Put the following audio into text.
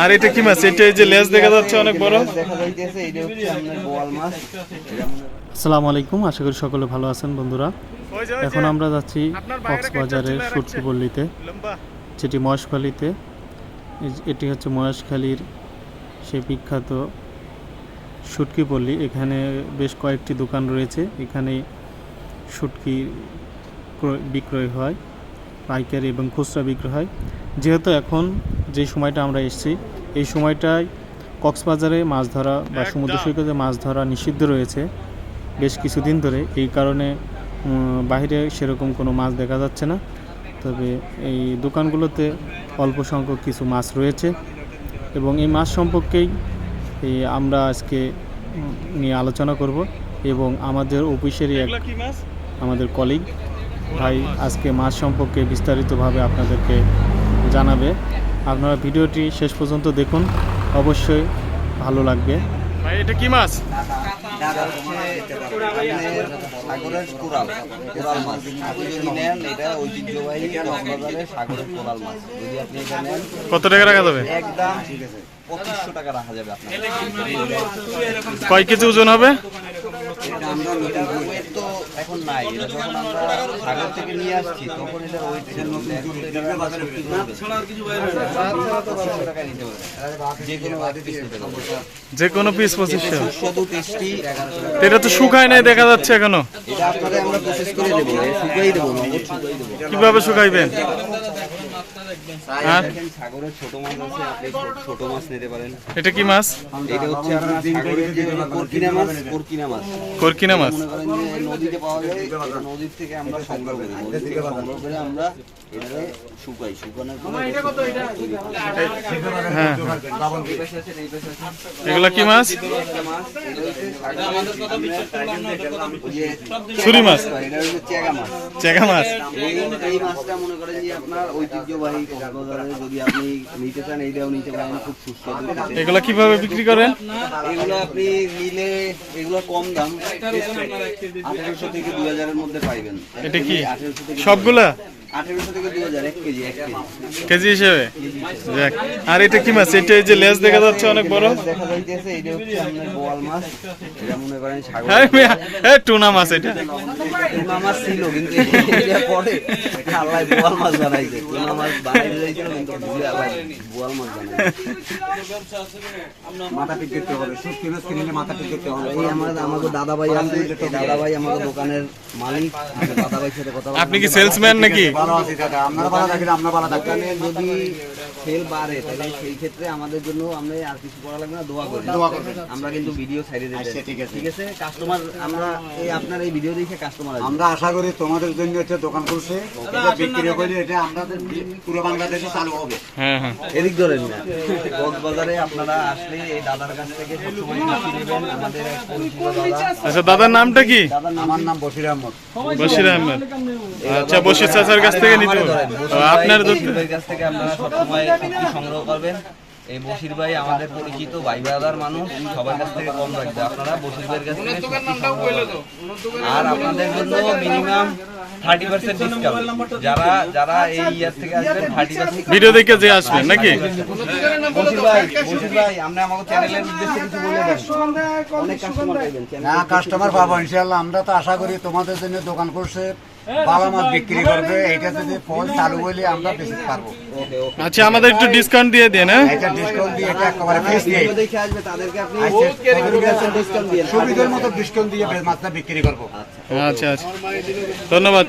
আর এটা কি মাছ? এটা এই যে লেজ দেখা যাচ্ছে অনেক বড়। আসসালামু আলাইকুম, আশা করি সকলে ভালো আছেন বন্ধুরা। এখন আমরা যাচ্ছি কক্সবাজারের শুটকিপল্লীতে, যেটি মহেশখালীতে। এটি হচ্ছে মহেশখালীর সেই বিখ্যাত শুটকিপল্লী। এখানে বেশ কয়েকটি দোকান রয়েছে। এখানে শুটকি বিক্রয় হয়, পাইকারি এবং খুচরা বিক্রয় হয়। যেহেতু এখন যে সময়টা আমরা এসেছি, এই সময়টায় কক্সবাজারে মাছ ধরা বা সমুদ্র সৈকতে মাছ ধরা নিষিদ্ধ রয়েছে বেশ কিছুদিন ধরে। এই কারণে বাইরে সেরকম কোনো মাছ দেখা যাচ্ছে না। তবে এই দোকানগুলোতে অল্প সংখ্যক কিছু মাছ রয়েছে এবং এই মাছ সম্পর্কেই আমরা আজকে নিয়ে আলোচনা করব। এবং আমাদের অফিসেরই আমাদের কলিগ ভাই আজকে মাছ সম্পর্কে বিস্তারিতভাবে আপনাদেরকে জানাবে। আপনারা ভিডিওটি শেষ পর্যন্ত দেখুন, অবশ্যই ভালো লাগবে। ভাই এটা কি মাছ? সাগরের কোরাল মাছ। আপনি যদি নেন এটা ঐতিহ্যবাহী কক্সবাজারের সাগরের কোরাল মাছ। যদি আপনি এটা নেন কত টাকা রাখা যাবে? একদম 2500 টাকা রাখা যাবে আপনার। কয় কেজি ওজন হবে? এটা আমরা ওয়েট তো এখন নাই, এটা যখন আমরা সাগর থেকে নিয়ে আসছি তখন এটা ওয়েটের মধ্যে এখন তো এটা বাজারে বিক্রি করবে। টাকা নিতে হবে, যে কোনো পিস 2500। সুস্বাদু টেস্টি। এটা তো শুকায় নাই দেখা যাচ্ছে এখনো। এটা আপনাদের আমরা প্রসেস করে দেব, শুকাই দেব, নগদ শুকাই দেব। কিভাবে শুকাইবেন? আর সাগরের ছোট মাছ আছে, আপনি ছোট মাছ নিতে পারেন। এটা কি মাছ? এটা হচ্ছে আপনার সাগরের যে করকিনা মাছ। করকিনা মাছ মনে করেন যে নদীতে পাওয়া যায়, এটা নদীর থেকে আমরা সংগ্রহ করি। নদী থেকে সংগ্রহ করে আমরা এটাকে শুকাই, শুকানোর পরে হ্যাঁ। এগুলা কি মাছ? ছুরি মাছ, এটা হচ্ছে চেগা মাছ। চেগা মাছ। এই মাছটা মনে করেন যে আপনার ঐতিহ্যবাহী কক্সবাজারে, যদি আপনি নিতে চান এইটাও নিতে পারেন, খুব সুস্বাদু। এগুলা কিভাবে বিক্রি করেন? এগুলো আপনি নিলে এগুলো কম দাম, 1800 থেকে 2000 এর মধ্যে পাইবেন। এটা কি সবগুলা? 1800 থেকে 2000 এক কেজি কেজি হিসেবে। দেখ, আর এটা কি মাছ? এটা এই যে লেজ দেখা যাচ্ছে অনেক বড়। দেখা যাইতেছে এটা হচ্ছে আপনার বোয়াল মাছ। এটা মনে করেন সাগর টুনা মাছ। এটা টুনা মাছ ছিল, কিন্তু এটা পরে আল্লাহ বোয়াল মাছ বানাইছে। টুনা মাছ বানাইতে যাইছিল কিন্তু ভুলে আবার বোয়াল মাছ বানাইছে। মাথা ঠিক করতে হবে, সব কিলো কিনে মাথা ঠিক করতে হবে। এই আমাদের দাদা ভাই আছে, দাদা ভাই আমাদের দোকানের মালিক। দাদা ভাইয়ের সাথে কথা বলতে। আপনি কি সেলসম্যান নাকি? ভালো আছি দাদা, আপনারা ভালো থাকেন, আমরা ভালো থাকেন। যদি সেল বাড়ে তাহলে সেই ক্ষেত্রে আমাদের জন্য আমরা আর কিছু করা লাগবে না, দোয়া করি। আমরা কিন্তু ভিডিও ছাইড়ে দিই। আচ্ছা ঠিক আছে। কাস্টমার আমরা এই আপনার এই ভিডিও দেখে কাস্টমার আসবে। আমরা আশা করি তোমাদের জন্য একটা দোকান করছে, এটা বিক্রি করে এটা আমাদের পুরো বাংলাদেশে চালু হবে। হ্যাঁ হ্যাঁ। এদিক ধরেন না, কক্সবাজারে আপনারা আসলে এই দাদার কাছ থেকে সবসময় মিষ্টি নেবেন। আমাদের এক পরিচিত দাদা। আচ্ছা, দাদার নামটা কি? আমার নাম বশির আহমদ। বশির আহমেদ। আচ্ছা, বশির চাচার কাছ থেকে নিতে হবে। আপনার বশির কাছ থেকে আপনারা সবসময় সবজি সংগ্রহ করবেন। এই বশির ভাই আমাদের পরিচিত ভাই ব্রাদার মানুষ, সবার কাছ থেকে কম রাখবে। আপনারা বশির ভাইয়ের কাছ থেকে আর আপনাদের জন্য মিনিমাম 30% ডিসকাউন্ট। যারা এই ইয়ার থেকে আসবেন 30% ভিডিও দেখে যে আসবেন নাকি? বশির ভাই আমরা আমাদের চ্যানেলের উদ্দেশ্যে কিছু বলে দেন। অনেক কাস্টমার পাইবেন। না, কাস্টমার পাবো ইনশাআল্লাহ। আমরা তো আশা করি তোমাদের জন্য দোকান করছে, ভালো মাছ বিক্রি করবে। এইটা যদি ফল চালু হইলে আমরা বেশি পারবো। আচ্ছা, আমাদের একটু ডিসকাউন্ট দিয়ে দেন। হ্যাঁ, এটা ডিসকাউন্ট দিয়ে এটা একেবারে ফিক্স দিয়ে ভিডিও দেখে আসবে তাদেরকে আপনি ডিসকাউন্ট দিয়ে সুবিধার মতো ডিসকাউন্ট দিয়ে মাছটা বিক্রি করবো। আচ্ছা আচ্ছা, ধন্যবাদ।